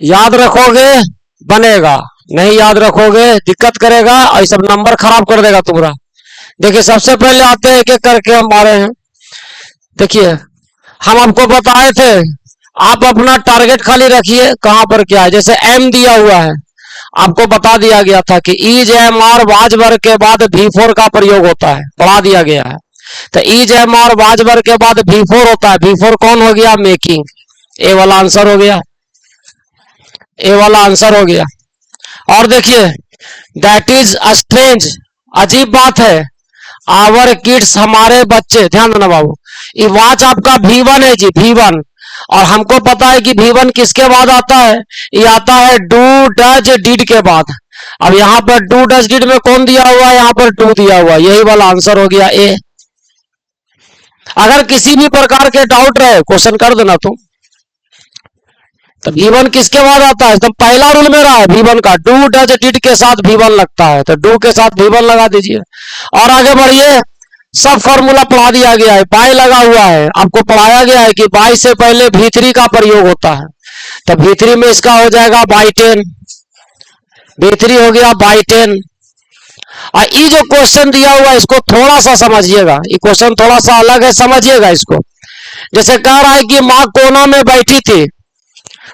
याद रखोगे बनेगा, नहीं याद रखोगे दिक्कत करेगा और ये सब नंबर खराब कर देगा तुम्हारा। देखिए सबसे पहले आते हैं एक एक करके हम आ रहे हैं। देखिए हम आपको बताए थे, आप अपना टारगेट खाली रखिए कहां पर क्या है। जैसे एम दिया हुआ है, आपको बता दिया गया था कि ईज एम आर वाज वर्ग के बाद V4 का प्रयोग होता है, पढ़ा दिया गया है। तो ईज एम आर वाज वर्ग के बाद V4 होता है। V4 कौन हो गया? मेकिंग। ए वाला आंसर हो गया, ए वाला आंसर हो गया। और देखिए दैट इज स्ट्रेंज, अजीब बात है, आवर किड्स हमारे बच्चे, ध्यान देना बाबू, ये वाच आपका V1 है जी, V1। और हमको पता है कि V1 किसके बाद आता है? ये आता है डू डज डिड के बाद। अब यहां पर डू डज डिड में कौन दिया हुआ है? यहां पर डू दिया हुआ है, यही वाला आंसर हो गया ए। अगर किसी भी प्रकार के डाउट रहे क्वेश्चन कर देना तुम। तो V1 किसके बाद आता है? तो पहला रूल मेरा है V1 का, डू डज डिड के साथ V1 लगता है, तो डू के साथ V1 लगा दीजिए। और आगे बढ़िए, सब फॉर्मूला पढ़ा दिया गया है, बाय लगा हुआ है, आपको पढ़ाया गया है कि बाय से पहले V3 का प्रयोग होता है। तो V3 में इसका हो जाएगा बाई 10, V3 हो गया बाई 10। और ये जो क्वेश्चन दिया हुआ है इसको थोड़ा सा समझिएगा, ये क्वेश्चन थोड़ा सा अलग है, समझिएगा इसको। जैसे कह रहा है कि माँ कोना में बैठी थी,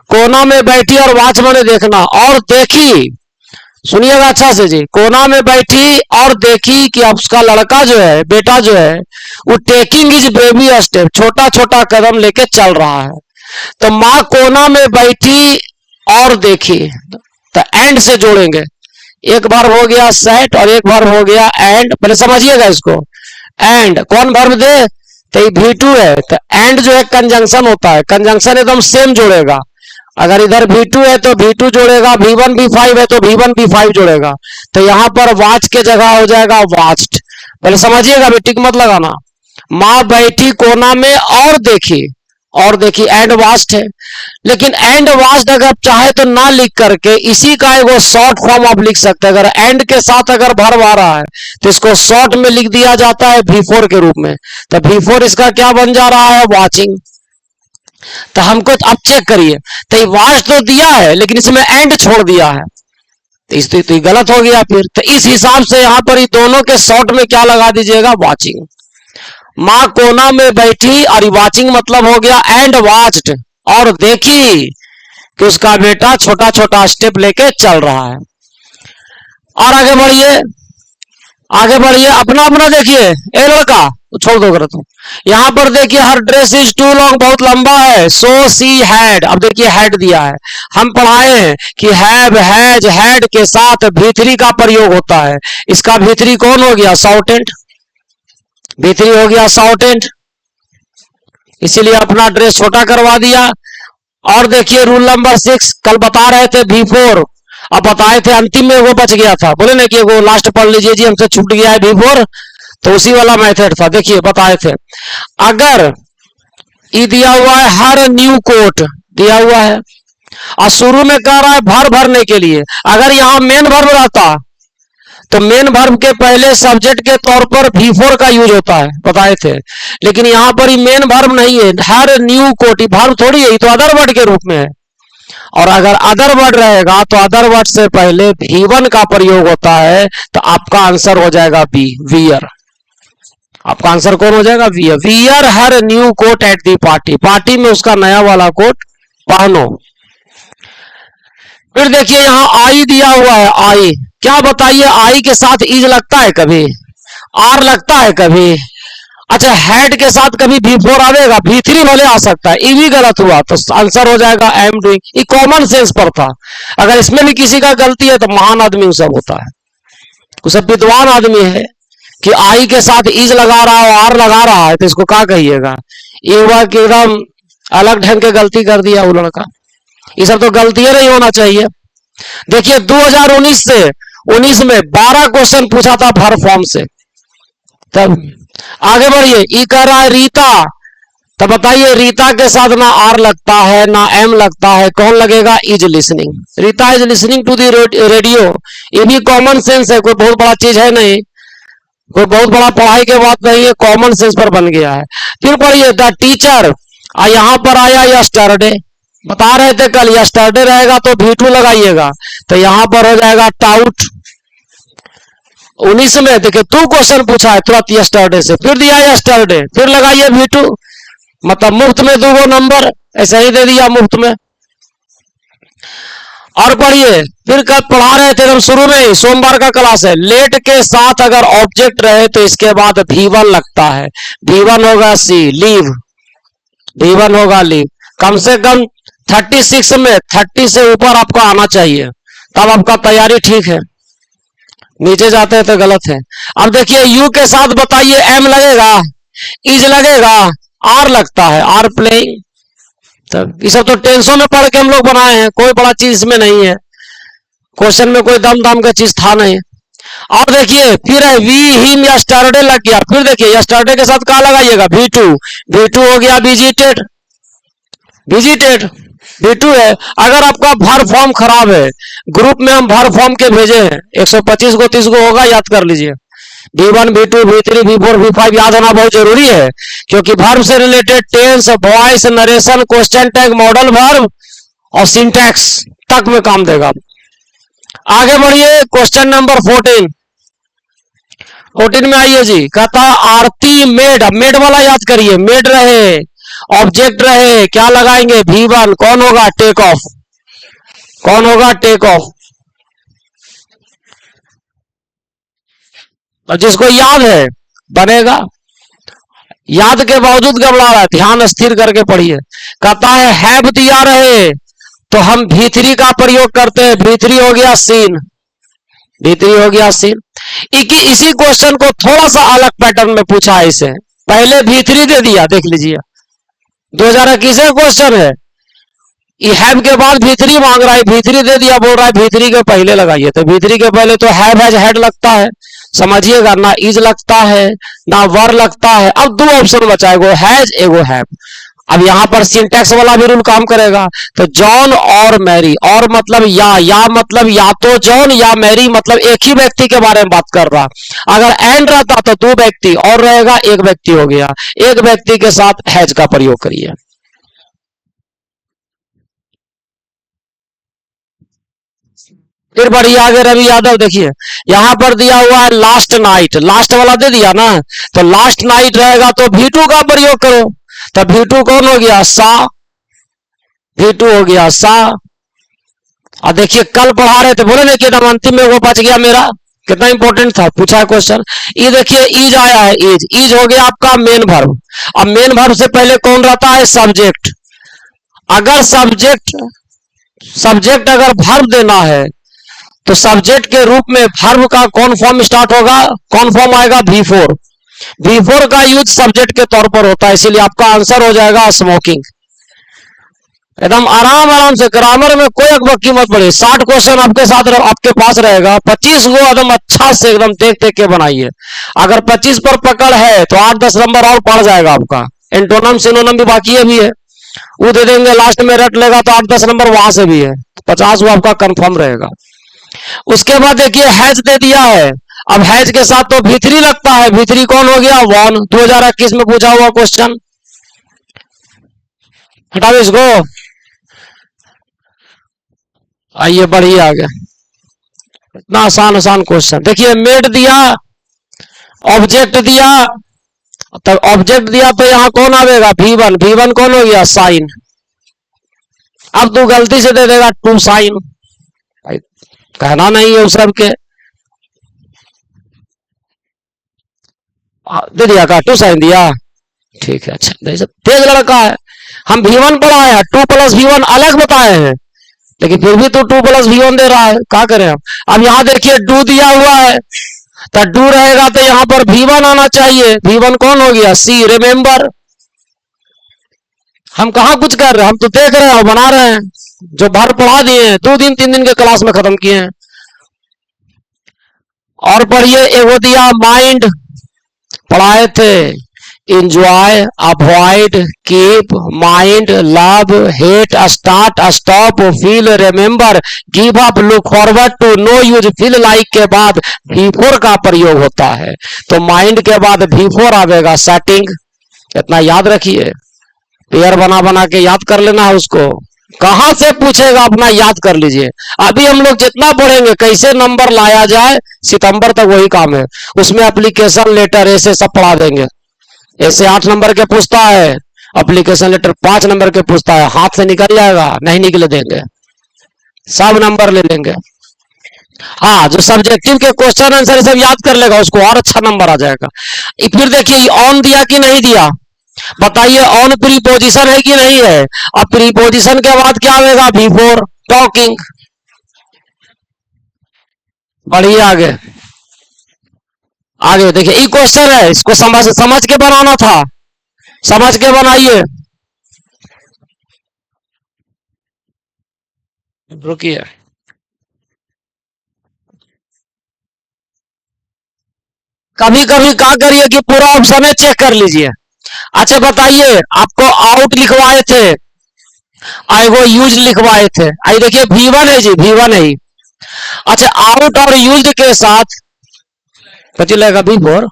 कोना में बैठी और वॉचमैन ने देखना और देखी, सुनिएगा अच्छा से जी, कोना में बैठी और देखी कि अब उसका लड़का जो है, बेटा जो है, वो टेकिंग इज बेबी स्टेप, छोटा छोटा कदम लेके चल रहा है। तो माँ कोना में बैठी और देखी, तो एंड से जोड़ेंगे, एक वर्ब हो गया सेट और एक वर्ब हो गया एंड। पहले समझिएगा इसको, एंड कौन वर्ब दे? तो ये V2 है, तो एंड जो है कंजंक्शन होता है, कंजंक्शन एकदम सेम जोड़ेगा। अगर इधर V2 है तो V2 जोड़ेगा, V1 V5 है तो V1 V5 जोड़ेगा। तो यहां पर वाच के जगह हो जाएगा वाच्ड। पहले समझिएगा, टिक मत लगाना। माँ बैठी कोना में और देखी, और देखी एंड वास्ट है। लेकिन एंड वास्ट अगर चाहे तो ना लिख करके इसी का एक शॉर्ट फॉर्म आप लिख सकते हैं। अगर एंड के साथ अगर वर्ब आ रहा है तो इसको शॉर्ट में लिख दिया जाता है V4 के रूप में। तो V4 इसका क्या बन जा रहा है? वॉचिंग। तो हमको अब चेक करिए, तो वाच तो दिया है लेकिन इसमें एंड छोड़ दिया है, तो गलत हो गया फिर। तो इस हिसाब से यहां पर ये दोनों के शॉर्ट में क्या लगा दीजिएगा? वॉचिंग। माँ कोना में बैठी और वॉचिंग मतलब हो गया एंड वॉच्ड, और देखी कि उसका बेटा छोटा छोटा स्टेप लेके चल रहा है। और आगे बढ़िए, आगे बढ़िए, अपना अपना देखिए। ए लड़का छोड़ दो कर तुम, यहां पर देखिए हर ड्रेस इज टू लॉन्ग, बहुत लंबा है, सो सी हैड। अब देखिए हैड दिया है, हम पढ़ाए हैं कि हैव हैज हैड के साथ V3 का प्रयोग होता है। इसका V3 कौन हो गया? शॉर्टेंड। V3 हो गया शॉर्टेंड, इसीलिए अपना ड्रेस छोटा करवा दिया। और देखिए रूल नंबर 6, कल बता रहे थे V4, अब बताए थे अंतिम में वो बच गया था, बोले ना कि वो लास्ट पढ़ लीजिए जी, हमसे छूट गया है V4, तो उसी वाला मेथड था। देखिए बताए थे, अगर ई दिया हुआ है हर न्यू कोट दिया हुआ है और शुरू में कह रहा है भर भरने के लिए, अगर यहां मेन वर्ब रहता तो मेन वर्ब के पहले सब्जेक्ट के तौर पर V4 का यूज होता है, बताए थे। लेकिन यहां पर ये मेन वर्ब नहीं है, हर न्यू कोट, वर्ब थोड़ी है, तो अदर वर्ड के रूप में है। और अगर अदर वर्ड रहेगा तो अदर वर्ड से पहले V1 का प्रयोग होता है, तो आपका आंसर हो जाएगा बी, वियर। आपका आंसर कौन हो जाएगा? Wear. Wear her new coat at the party, party में उसका नया वाला कोट पहनो। फिर देखिए यहां आई दिया हुआ है, आई, क्या बताइए, आई के साथ इज लगता है कभी? आर लगता है कभी? अच्छा, हेड के साथ कभी V4 आवेगा? V3 भले आ सकता है, ये भी गलत हुआ, तो आंसर हो जाएगा आई एम डूइंग। ये कॉमन सेंस पर था, अगर इसमें भी किसी का गलती है तो महान आदमी सब होता है, सब विद्वान आदमी है कि आई के साथ इज लगा रहा है, आर लगा रहा है, तो इसको क्या कहिएगा? ये हुआ कि एकदम अलग ढंग के गलती कर दिया वो लड़का। ये सब तो गलती नहीं होना चाहिए। देखिए 2019 से 19 में 12 क्वेश्चन पूछा था भर फॉर्म से। तब आगे बढ़िए, ई कह रहा है रीता, तो बताइए रीता के साथ ना आर लगता है ना एम लगता है, कौन लगेगा? Is listening. Rita is listening to the radio, ये भी कॉमन सेंस है, कोई बहुत बड़ा चीज है नहीं, कोई बहुत बड़ा पढ़ाई के बात नहीं है, कॉमन सेंस पर बन गया है। फिर पढ़िए द टीचर, यहां पर आया यस्टरडे, बता रहे थे कल, यस्टरडे रहेगा तो V2 लगाइएगा, तो यहां पर हो जाएगा टाउट। 19 में देखिए 2 क्वेश्चन पूछा है तुरंत यस्टरडे से, फिर दिया यस्टरडे, फिर लगाइए V2, मतलब मुफ्त में 2 नंबर ऐसे ही दे दिया मुफ्त में। और पढ़िए, फिर कल पढ़ा रहे थे एकदम शुरू में ही, सोमवार का क्लास है, लेट के साथ अगर ऑब्जेक्ट रहे तो इसके बाद V1 लगता है। V1 होगा सी, लीव, V1 होगा लीव। कम से कम 36 में 30 से ऊपर आपको आना चाहिए, तब आपका तैयारी ठीक है, नीचे जाते हैं तो गलत है। अब देखिए यू के साथ बताइए एम लगेगा, इज लगेगा, आर लगता है, आर प्लेइंग। तब ये सब तो टेंसों में पढ़ के हम लोग बनाए हैं, कोई बड़ा चीज इसमें नहीं है, क्वेश्चन में कोई दम दाम का चीज था नहीं। और देखिए फिर है वी हिम यस्टरडे लग गया, फिर देखिए यस्टरडे के साथ क्या लगाइएगा, V2, V2 हो गया विजिटेड, विजिटेड V2 है। अगर आपका भर फॉर्म खराब है, ग्रुप में हम भर फॉर्म के भेजे हैं, 125 को 30 को होगा, याद कर लीजिए। V1, V2, V3, V4, V5 याद होना बहुत जरूरी है, क्योंकि वर्ब से related tense, voice, narration, question tag, modal verb और सिंटैक्स तक में काम देगा। आगे बढ़िए, क्वेश्चन नंबर 14। 14 में आइए जी, कहता आरती मेड, अब मेड वाला याद करिए, मेड रहे, ऑब्जेक्ट रहे, क्या लगाएंगे, V1, कौन होगा, टेक ऑफ, कौन होगा, टेक ऑफ। और जिसको याद है बनेगा, याद के बावजूद घबरा रहा है, ध्यान स्थिर करके पढ़िए। कहता है हैव दिया रहे तो हम V3 का प्रयोग करते हैं, V3 हो गया सीन, V3 हो गया सीन। इसी क्वेश्चन को थोड़ा सा अलग पैटर्न में पूछा है इसे, पहले V3 दे दिया, देख लीजिए 2021 क्वेश्चन है, हैव के बाद V3 मांग रहा है, V3 दे दिया, बोल रहा है V3 के पहले लगाइए, तो V3 के पहले तो हैव हैज हैड लगता है, समझिएगा ना, इज लगता है ना वर लगता है। अब 2 ऑप्शन बचा है, एगो हैज एगो हैव। अब यहां पर सिंटैक्स वाला भी रूल काम करेगा, तो जॉन और मैरी, और मतलब या मतलब या तो जॉन या मैरी, मतलब एक ही व्यक्ति के बारे में बात कर रहा। अगर एंड रहता तो 2 व्यक्ति और रहेगा, 1 व्यक्ति हो गया, 1 व्यक्ति के साथ हैज का प्रयोग करिए। फिर बढ़िया आगे रवि यादव, देखिए यहां पर दिया हुआ है लास्ट नाइट, लास्ट वाला दे दिया ना, तो लास्ट नाइट रहेगा तो V2 का प्रयोग करो, तो V2 कौन हो गया, सा, V2 हो गया सा। और देखिए कल पढ़ा रहे थे, बोले ना कि अंतिम में वो बच गया मेरा, कितना इंपॉर्टेंट था, पूछा है क्वेश्चन। ये देखिए इज आया है, इज हो गया आपका मेन वर्ब। अब मेन वर्ब से पहले कौन रहता है, सब्जेक्ट। अगर सब्जेक्ट अगर वर्ब देना है तो सब्जेक्ट के रूप में वर्ब का कौन फॉर्म स्टार्ट होगा, कौन फॉर्म आएगा, V4। V4 का यूज सब्जेक्ट के तौर पर होता है, इसीलिए आपका आंसर हो जाएगा स्मोकिंग। एकदम आराम आराम से, ग्रामर में कोई अकबक्की मत पड़े, 60 क्वेश्चन आपके साथ आपके पास रहेगा, 25 को एकदम अच्छा से एकदम देख देख के बनाइए। अगर 25 पर पकड़ है तो 8-10 नंबर और पड़ जाएगा आपका। एंटोनम सिनोनम भी बाकी है भी है, वो दे देंगे, लास्ट में रट लेगा तो 8-10 नंबर वहां से भी है, 50 वो आपका कंफर्म रहेगा। उसके बाद देखिए हैज दे दिया है, अब हैज के साथ तो V3 लगता है, V3 कौन हो गया, 1, 2021 में पूछा हुआ क्वेश्चन। हटाओ इसको, आइए बढ़िए आगे, इतना आसान आसान क्वेश्चन। देखिए मेड दिया, ऑब्जेक्ट दिया, तब ऑब्जेक्ट दिया तो यहां कौन आएगा, V1, V1 कौन हो गया, साइन। अब तू गलती से दे देगा 2 साइन, कहना नहीं है उस सब के, दे दिया का 2 साइन दिया, ठीक है, अच्छा तेज लड़का है। हम V1 पढ़ाए हैं, 2 + V1 अलग बताए हैं, लेकिन फिर भी तो 2 + V1 दे रहा है, क्या करें हम। अब यहां देखिए डू दिया हुआ है, तो डू रहेगा तो यहां पर V1 आना चाहिए, V1 कौन हो गया, सी, रिमेंबर। हम कहा कुछ कर रहे हैं, हम तो देख रहे हैं और बना रहे हैं, जो भर पढ़ा दिए हैं, 2 दिन 3 दिन के क्लास में खत्म किए हैं। और पढ़िए, एगो दिया माइंड, पढ़ाए थे, enjoy, avoid, keep, mind, love, hate, start, stop, feel, remember, give up, look forward to, no use, feel like के बाद V4 का प्रयोग होता है, तो माइंड के बाद V4 आवेगा, सेटिंग। इतना याद रखिए, पेयर बना बना के याद कर लेना है उसको, कहां से पूछेगा अपना याद कर लीजिए। अभी हम लोग जितना पढ़ेंगे कैसे नंबर लाया जाए सितंबर तक वही काम है। उसमें एप्लीकेशन लेटर ऐसे सब पढ़ा देंगे। ऐसे 8 नंबर के पूछता है, एप्लीकेशन लेटर 5 नंबर के पूछता है, हाथ से निकल जाएगा, नहीं निकले देंगे, सब नंबर ले लेंगे। हाँ, जो सब्जेक्टिव के क्वेश्चन आंसर सब याद कर लेगा उसको और अच्छा नंबर आ जाएगा। फिर देखिए ऑन दिया कि नहीं दिया, बताइए ऑन प्रीपोजिशन है कि नहीं है। अब प्रीपोजिशन के बाद क्या आएगा, बिफोर टॉकिंग। बढ़िए आगे आगे देखिए, ये क्वेश्चन है, इसको समझ समझ के बनाना था, समझ के बनाइए। रुकिए, कभी कभी क्या करिए कि पूरा ऑप्शन है चेक कर लीजिए। अच्छा बताइए, आपको आउट लिखवाए थे, आई वो यूज लिखवाए थे, आई देखिए V1 है जी, V1 है ही। अच्छा आउट और यूज के साथ पति लगेगा V4,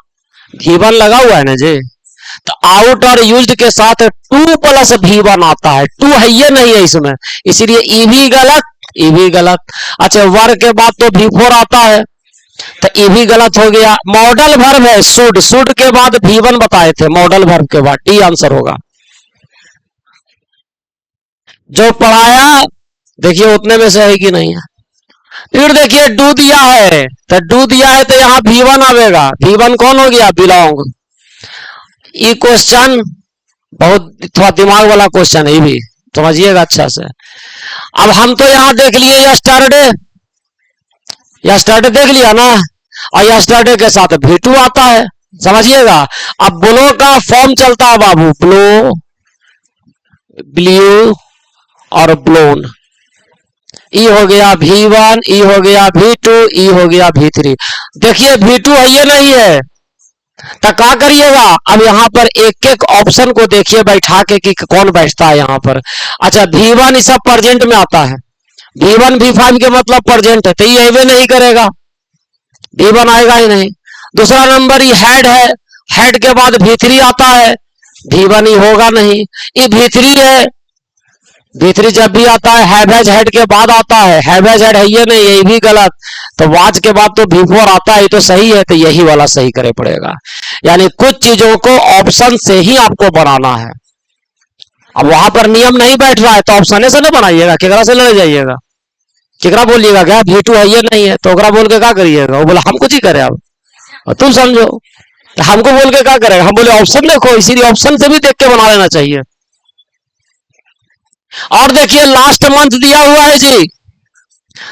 V1 लगा हुआ है ना जी, तो आउट और यूज के साथ 2 + V1 आता है, 2 है ये नहीं है इसमें, इसीलिए ई भी गलत, ई भी गलत। अच्छा वर्ग के बाद तो V4 आता है, तो ये भी गलत हो गया। मॉडल वर्ब है शुड, शुड के बाद V1 बताए थे, मॉडल वर्ब के बाद डी आंसर होगा। जो पढ़ाया देखिए उतने में से है कि नहीं है। फिर देखिए डू दिया है, तो डू दिया है तो यहाँ V1 आवेगा, V1 कौन हो गया, बिलोंग। ये क्वेश्चन बहुत थोड़ा दिमाग वाला क्वेश्चन है, ये भी समझिएगा अच्छा से। अब हम तो यहाँ देख लिए यस्टरडे, यस्टरडे देख लिया ना, और यस्टरडे के साथ V2 आता है, समझिएगा। अब ब्लो का फॉर्म चलता है बाबू, ब्लो, ब्लू और ब्लोन। ई हो गया V1, ई हो गया V2, ई हो गया V3। देखिए V2 है ये नहीं है, तो क्या करिएगा, अब यहाँ पर एक एक ऑप्शन को देखिए बैठा के कि कौन बैठता है यहाँ पर। अच्छा V1 इस सब प्रेजेंट में आता है, V1 V5 के मतलब प्रेजेंट है, तो ये अवे नहीं करेगा, V1 आएगा ही नहीं। दूसरा नंबर ये हेड है, हेड के बाद V3 आता है, V1 ही होगा नहीं। ये V3 है, V3 जब भी आता है हैव हेड के बाद आता है, हैव हेड है ये नहीं, ये भी गलत। तो वाच के बाद तो V4 आता है, तो सही है, तो यही वाला सही करे पड़ेगा। यानी कुछ चीजों को ऑप्शन से ही आपको बनाना है। अब वहां पर नियम नहीं बैठ रहा है तो ऑप्शन से ना बनाइएगा, केकरा से लड़ जाइएगा, केकरा बोलिएगा क्या V2 है ये नहीं है, तो ओकरा बोल के क्या करिएगा, वो बोला हम कुछ ही करे, अब तुम समझो, तो हमको बोल के क्या करेगा, हम बोले ऑप्शन देखो, इसीलिए ऑप्शन से भी देख के बना लेना चाहिए। और देखिए लास्ट मंथ दिया हुआ है जी,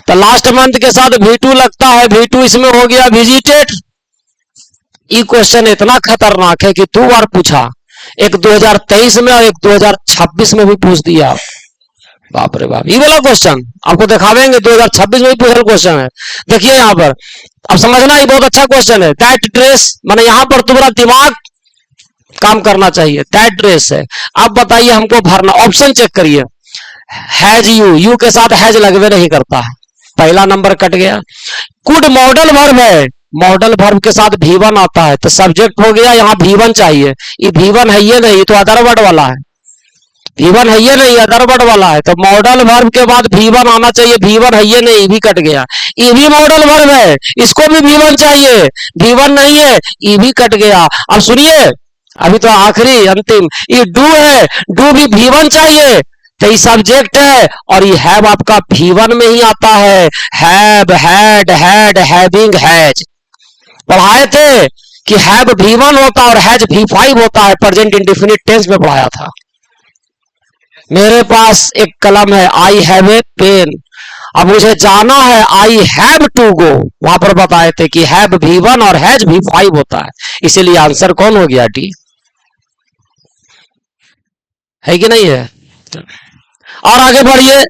तो लास्ट मंथ के साथ V2 लगता है, V2 इसमें हो गया विजिटेड। ये क्वेश्चन इतना खतरनाक है कि 2 बार पूछा, एक 2023 में और एक 2026 में भी पूछ दिया। बाप रे बाप, ये वाला क्वेश्चन आपको दिखावेंगे, 2026 में भी पूछा क्वेश्चन है। देखिए यहाँ पर अब समझना, ये बहुत अच्छा क्वेश्चन है। दैट ड्रेस, माने यहाँ पर तुम्हारा दिमाग काम करना चाहिए, दैट ड्रेस है। अब बताइए हमको भरना, ऑप्शन चेक करिए, हैज यू, यू के साथ हैज लगवे नहीं करता है, पहला नंबर कट गया। कुड मॉडल वर्ब है, मॉडल वर्ब के साथ V1 आता है, तो सब्जेक्ट हो गया, यहाँ V1 चाहिए, ये V1 है ये नहीं, तो अदर वर्ड वाला है, V1 है ये नहीं, अदर वर्ड वाला है, तो मॉडल वर्ब के बाद V1 आना चाहिए, V1 है ये नहीं, भी कट गया। ये भी मॉडल वर्ब है, इसको भी V1 चाहिए, V1 नहीं है, ये भी कट गया। अब सुनिए, अभी तो आखिरी अंतिम, ये डू है, डू भी V1 चाहिए, तो ये सब्जेक्ट है, और ये हैव आपका V1 में ही आता है, have, had, had, having, has. पढ़ाए थे कि हैव V1 होता और हैज V5 होता है, प्रेजेंट इंडेफिनिट टेंस में पढ़ाया था। मेरे पास एक कलम है, आई हैव ए पेन, अब मुझे जाना है, आई हैव टू गो, वहां पर बताए थे कि हैव V1 और हैज V5 होता है, इसीलिए आंसर कौन हो गया, डी। है कि नहीं है। और आगे बढ़िए,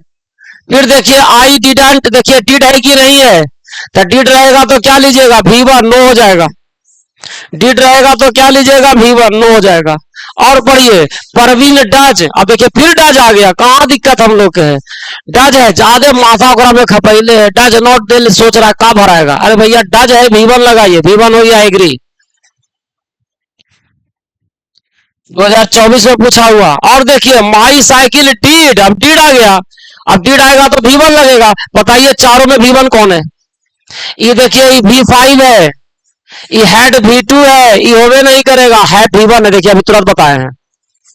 फिर देखिए आई डिडंट, देखिए डिड है कि नहीं है, तो डिड रहेगा तो क्या लीजिएगा, V1 नो हो जाएगा, डिड रहेगा तो क्या लीजिएगा, V1 नो हो जाएगा। और पढ़िए परवीन डज, अब देखिए फिर डज आ गया, कहां दिक्कत हम लोग के है, डज है, ज्यादा माथा ओकरा में खपैले है, डज नॉट दिल सोच रहा है कहा भराएगा, अरे भैया डज है, V1 लगाइए, V1 हो गया एग्री। 2024 में पूछा हुआ। और देखिए माई साइकिल डीड, अब डीड आ गया, अब डीड आएगा तो V1 लगेगा। बताइए चारों में V1 कौन है? ये देखिए ये V5 है, ये हैड V2 है, ये होवे नहीं करेगा, हैड V1 है। देखिए अभी तुरंत बताए हैं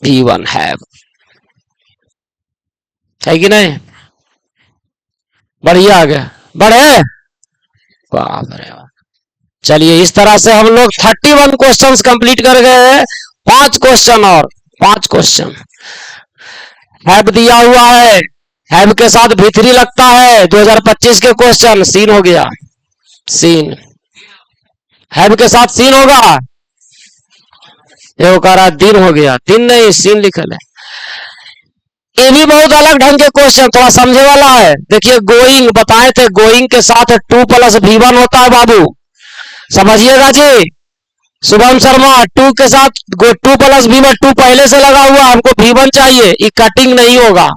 V1 है कि नहीं? बढ़िया आ गया, बढ़े। बाप रे बाप। चलिए इस तरह से हम लोग 31 क्वेश्चंस कंप्लीट कर गए हैं। 5 क्वेश्चन और 5 क्वेश्चन हैव दिया हुआ है, हैव के साथ V3 लगता है। 2025 के क्वेश्चन सीन हो गया, सीन हैव के साथ सीन होगा। ये कह रहा दिन हो गया, दिन नहीं सीन लिखल है। ये भी बहुत अलग ढंग के क्वेश्चन, थोड़ा समझे वाला है। देखिए गोइंग बताए थे, गोइंग के साथ 2 + V1 होता है बाबू, समझिएगा जी। शुभम शर्मा 2 के साथ 2 + V1, 2 पहले से लगा हुआ, हमको V1 चाहिए। ये कटिंग नहीं होगा,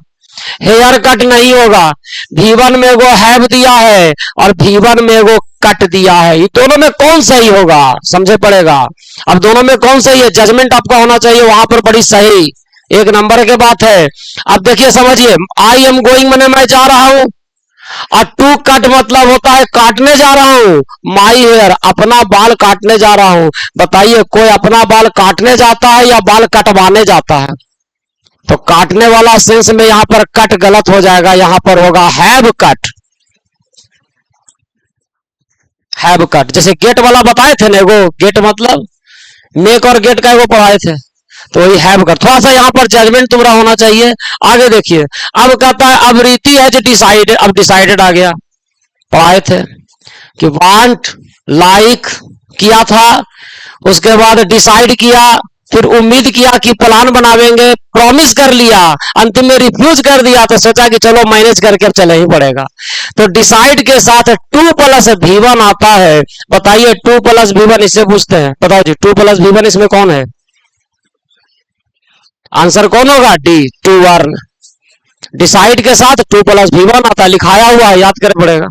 हेयर कट नहीं होगा। V1 में वो हैव दिया है और V1 में वो कट दिया है, ये दोनों में कौन सही होगा समझे पड़ेगा। अब दोनों में कौन सही है, जजमेंट आपका होना चाहिए वहां पर, बड़ी सही 1 नंबर के बात है। अब देखिए समझिए, आई एम गोइंग मैंने मैं जा रहा हूं, और 2 कट मतलब होता है काटने जा रहा हूं। माई हेयर अपना बाल काटने जा रहा हूं। बताइए कोई अपना बाल काटने जाता है या बाल कटवाने जाता है? तो काटने वाला सेंस में यहां पर कट गलत हो जाएगा, यहां पर होगा हैव कट, हैव कट। जैसे गेट वाला बताए थे ना, वो गेट मतलब मेक और गेट का वो पढ़ाए थे, तो वही हैव कट। थोड़ा सा यहां पर जजमेंट तुम्हारा होना चाहिए। आगे देखिए, अब कहता है अब रीति है जो डिसाइडेड, अब डिसाइडेड आ गया, पढ़ाए थे कि वांट लाइक किया था, उसके बाद डिसाइड किया, फिर उम्मीद किया कि प्लान बनावेंगे, प्रॉमिस कर लिया, अंतिम में रिफ्यूज कर दिया, तो सोचा कि चलो मैनेज करके अब चले ही पड़ेगा। तो डिसाइड के साथ 2 + V1 आता है। बताइए 2 + V1 इससे पूछते हैं, बताओ जी 2 + V1 इसमें कौन है? आंसर कौन होगा? D, to वर्न। डिसाइड के साथ 2 + V1 आता है, लिखाया हुआ है, याद कर पड़ेगा।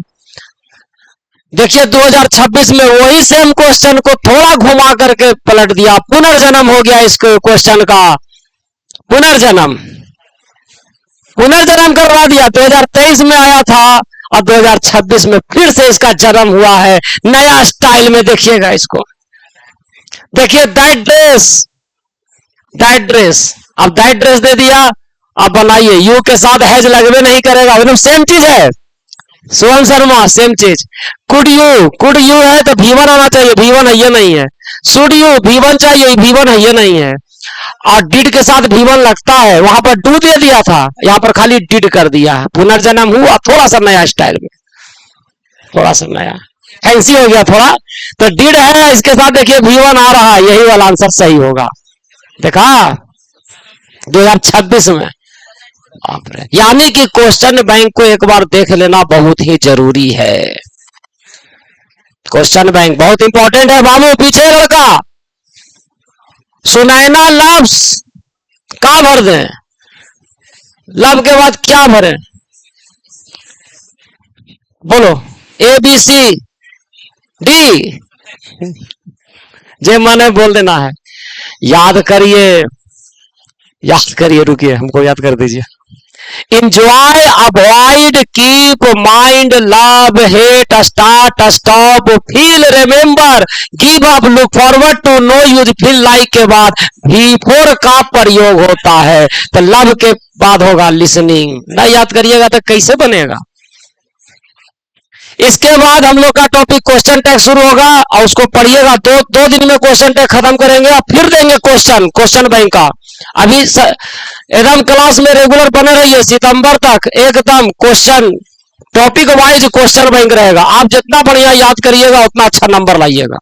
देखिए 2026 में वही सेम क्वेश्चन को थोड़ा घुमा करके पलट दिया, पुनर्जन्म हो गया इस क्वेश्चन का, पुनर्जन्म, पुनर्जन्म करवा दिया। 2023 में आया था और 2026 में फिर से इसका जन्म हुआ है नया स्टाइल में। देखिएगा इसको, देखिए दैट ड्रेस, दैट ड्रेस, अब दैट ड्रेस दे दिया। अब बनाइए, यू के साथ हैज लगवे नहीं करेगा, एकदम सेम चीज है। सुमन शर्मा सेम चीज। कुड यू है तो V1 आना चाहिए, V1 है ये नहीं है। शुड यू V1 चाहिए, V1 है ये नहीं है। और डिड के साथ V1 लगता है, वहां पर डू दे दिया था, यहाँ पर खाली डिड कर दिया है। पुनर्जन्म हुआ थोड़ा सा नया स्टाइल में, थोड़ा सा नया फैंसी हो गया थोड़ा। तो डिड है, इसके साथ देखिए V1 आ रहा है, यही वाला आंसर सही होगा। देखा 2026 में। यानी कि क्वेश्चन बैंक को एक बार देख लेना बहुत ही जरूरी है। क्वेश्चन बैंक बहुत इंपॉर्टेंट है बाबू। पीछे लड़का सुनैना लव्स, कहां भर दें? लव के बाद क्या भरे? बोलो, ABCD, जे मैंने बोल देना है। याद करिए, याद करिए, रुकिए हमको याद कर दीजिए। Enjoy, avoid, keep, mind, love, hate, start, stop, feel, remember, give up, look forward to, no, use, feel like के बाद V4 का प्रयोग होता है। तो लव के बाद होगा लिसनिंग। नहीं याद करिएगा तो कैसे बनेगा। इसके बाद हम लोग का टॉपिक क्वेश्चन टैग शुरू होगा और उसको पढ़िएगा। दो दिन में क्वेश्चन टैग खत्म करेंगे और फिर देंगे क्वेश्चन बैंक का। अभी एकदम क्लास में रेगुलर बने रहिए, सितंबर तक एकदम question topic wise question bank रहेगा। आप जितना बढ़िया याद करिएगा उतना अच्छा नंबर लाइएगा।